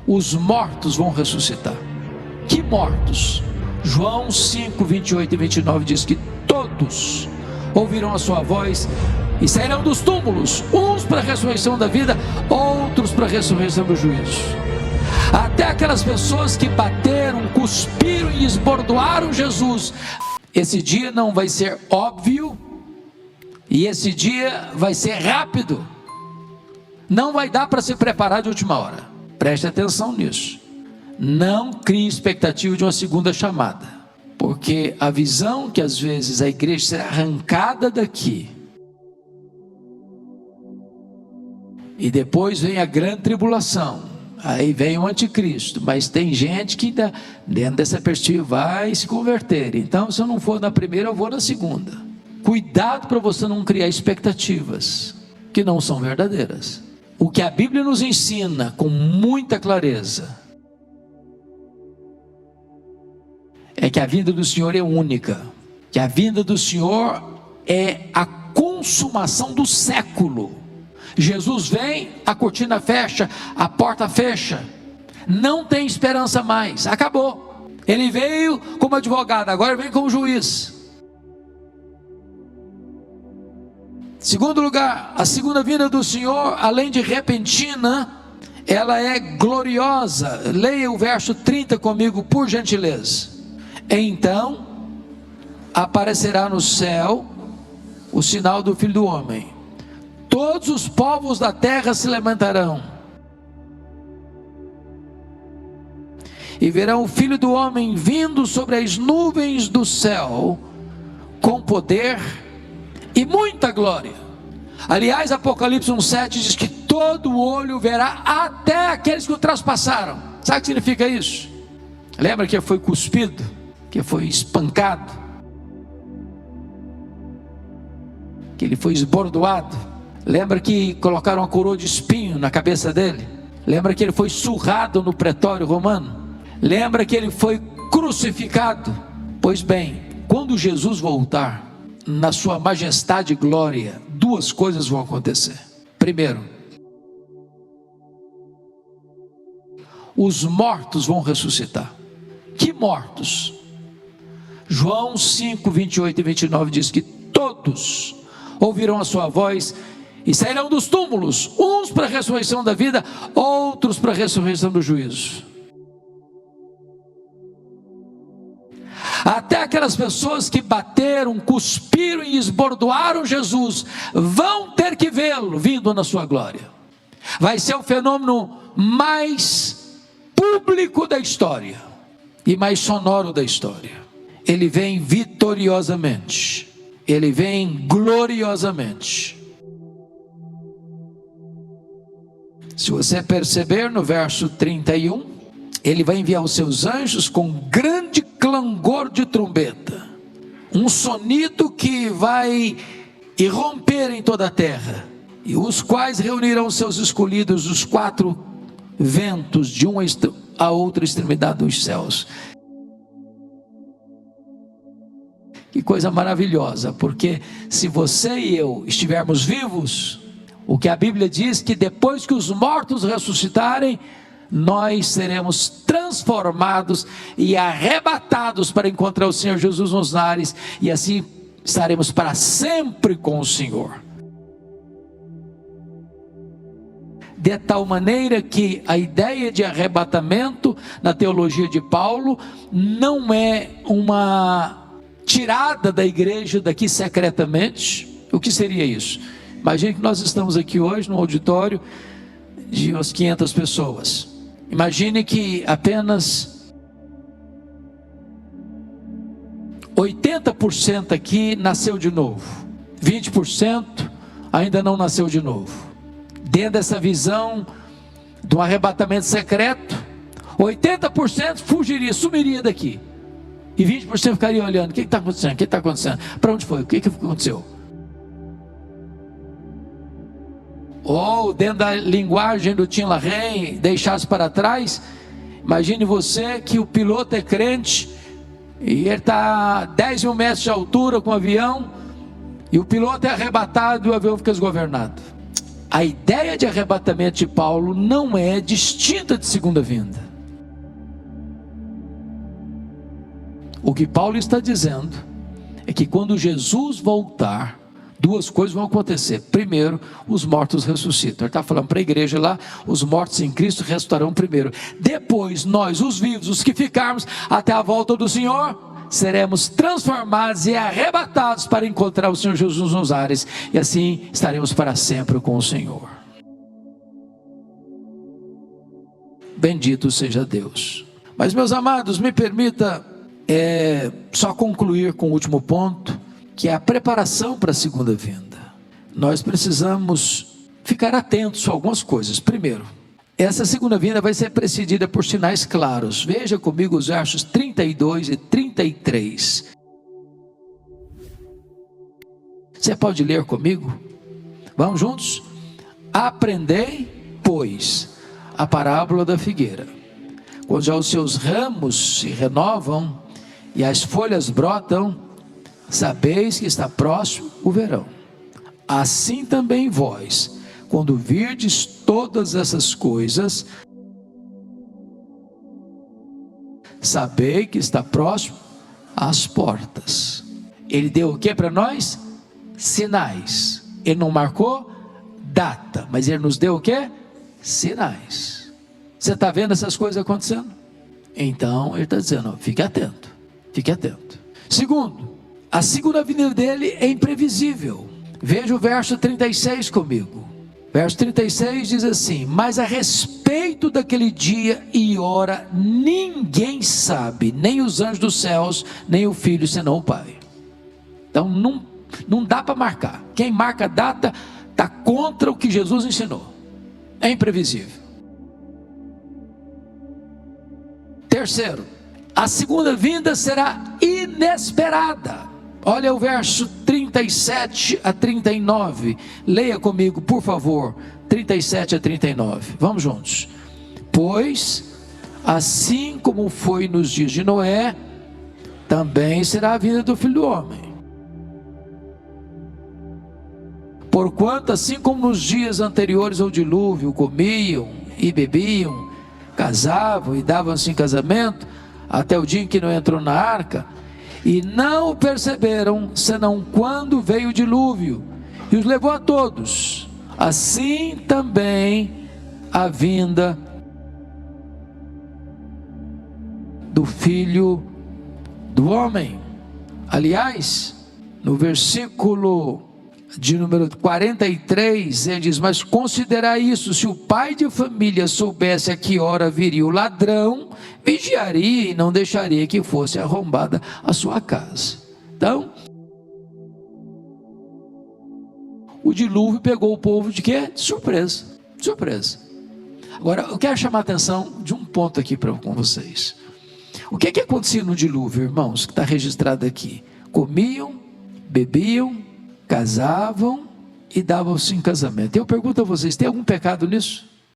os mortos vão ressuscitar. Que mortos? João 5, 28 e 29 diz que todos ouvirão a sua voz e sairão dos túmulos, uns para a ressurreição da vida, outros para a ressurreição do juízo. Até aquelas pessoas que bateram, cuspiram e esbordoaram Jesus. Esse dia não vai ser óbvio, e esse dia vai ser rápido. Não vai dar para se preparar de última hora. Preste atenção nisso. Não crie expectativa de uma segunda chamada, porque a visão que às vezes a igreja será arrancada daqui, e depois vem a grande tribulação, aí vem o anticristo, mas tem gente que dentro dessa perspectiva vai se converter. Então, se eu não for na primeira, eu vou na segunda. Cuidado para você não criar expectativas que não são verdadeiras. O que a Bíblia nos ensina com muita clareza é que a vinda do Senhor é única, que a vinda do Senhor é a consumação do século. Jesus vem, a cortina fecha, a porta fecha, não tem esperança mais, acabou. Ele veio como advogado, agora vem como juiz. Segundo lugar, a segunda vinda do Senhor, além de repentina, ela é gloriosa. Leia o verso 30 comigo, por gentileza. Então aparecerá no céu o sinal do Filho do Homem. Todos os povos da terra se levantarão e verão o Filho do Homem vindo sobre as nuvens do céu com poder e muita glória. Aliás, Apocalipse 1,7 diz que todo olho verá, até aqueles que o traspassaram. Sabe o que significa isso? Lembra que foi cuspido, que foi espancado, que ele foi esbordoado? Lembra que colocaram uma coroa de espinho na cabeça dele? Lembra que ele foi surrado no pretório romano? Lembra que ele foi crucificado? Pois bem, quando Jesus voltar na sua majestade e glória, duas coisas vão acontecer. Primeiro, os mortos vão ressuscitar. Que mortos? João 5, 28 e 29 diz que todos ouvirão a sua voz e sairão dos túmulos, uns para a ressurreição da vida, outros para a ressurreição do juízo. Até aquelas pessoas que bateram, cuspiram e esbordoaram Jesus, vão ter que vê-lo vindo na sua glória. Vai ser o fenômeno mais público da história e mais sonoro da história. Ele vem vitoriosamente, ele vem gloriosamente. Se você perceber no verso 31, ele vai enviar os seus anjos com grande clangor de trombeta, um sonido que vai irromper em toda a terra, e os quais reunirão seus escolhidos dos quatro ventos, de uma a outra extremidade dos céus. Que coisa maravilhosa, porque se você e eu estivermos vivos, o que a Bíblia diz que depois que os mortos ressuscitarem, nós seremos transformados e arrebatados para encontrar o Senhor Jesus nos ares, e assim estaremos para sempre com o Senhor. De tal maneira que a ideia de arrebatamento na teologia de Paulo não é uma tirada da igreja daqui secretamente. O que seria isso? Imagine que nós estamos aqui hoje no auditório de umas 500 pessoas. Imagine que apenas 80% aqui nasceu de novo, 20% ainda não nasceu de novo. Dentro dessa visão do arrebatamento secreto, 80% fugiria, sumiria daqui, e 20% ficaria olhando: o que está acontecendo? O que está acontecendo? Para onde foi? O que aconteceu? Ou dentro da linguagem do Tim LaHaye, deixasse para trás, imagine você que o piloto é crente, e ele está a 10 mil metros de altura com o avião, e o piloto é arrebatado e o avião fica desgovernado. a ideia de arrebatamento de Paulo não é distinta de segunda vinda. O que Paulo está dizendo é que quando Jesus voltar, duas coisas vão acontecer. Primeiro, os mortos ressuscitam. Ele está falando para a igreja lá, os mortos em Cristo ressuscitarão primeiro. Depois, nós, os vivos, os que ficarmos até a volta do Senhor, seremos transformados e arrebatados para encontrar o Senhor Jesus nos ares. E assim estaremos para sempre com o Senhor. Bendito seja Deus. Mas, meus amados, me permita só concluir com o último ponto, que é a preparação para a segunda vinda. Nós precisamos ficar atentos a algumas coisas. Primeiro, essa segunda vinda vai ser precedida por sinais claros. Veja comigo os versos 32 e 33. Você pode ler comigo? Vamos juntos? Aprendei, pois, a parábola da figueira. Quando já os seus ramos se renovam e as folhas brotam, sabeis que está próximo o verão. Assim também vós, quando virdes todas essas coisas, sabei que está próximo às portas. Ele deu o que para nós? Sinais. Ele não marcou data, mas ele nos deu o que? Sinais. Você está vendo essas coisas acontecendo? Então ele está dizendo, fique atento, fique atento. Segundo, a segunda vinda dele é imprevisível. Veja o verso 36 comigo. Verso 36 diz assim: mas a respeito daquele dia e hora, ninguém sabe, nem os anjos dos céus, nem o Filho, senão o Pai. Então não dá para marcar. Quem marca a data está contra o que Jesus ensinou. É imprevisível. Terceiro, a segunda vinda será inesperada. Olha o verso 37 a 39. Leia comigo, por favor, 37 a 39. Vamos juntos. Pois, assim como foi nos dias de Noé, também será a vinda do Filho do Homem. Porquanto, assim como nos dias anteriores ao dilúvio, comiam e bebiam, casavam e davam-se em casamento, até o dia em que não entrou na arca, e não o perceberam, senão quando veio o dilúvio, e os levou a todos. Assim também a vinda do Filho do Homem. Aliás, no versículo de número 43, ele diz: mas considerai isso, se o pai de família soubesse a que hora viria o ladrão, vigiaria e não deixaria que fosse arrombada a sua casa. Então, o dilúvio pegou o povo de quê? De surpresa, de surpresa. Agora, eu quero chamar a atenção de um ponto aqui com vocês. O que acontecia no dilúvio, irmãos, que está registrado aqui? Comiam, bebiam, casavam e davam-se em casamento. Eu pergunto a vocês, tem algum pecado nisso?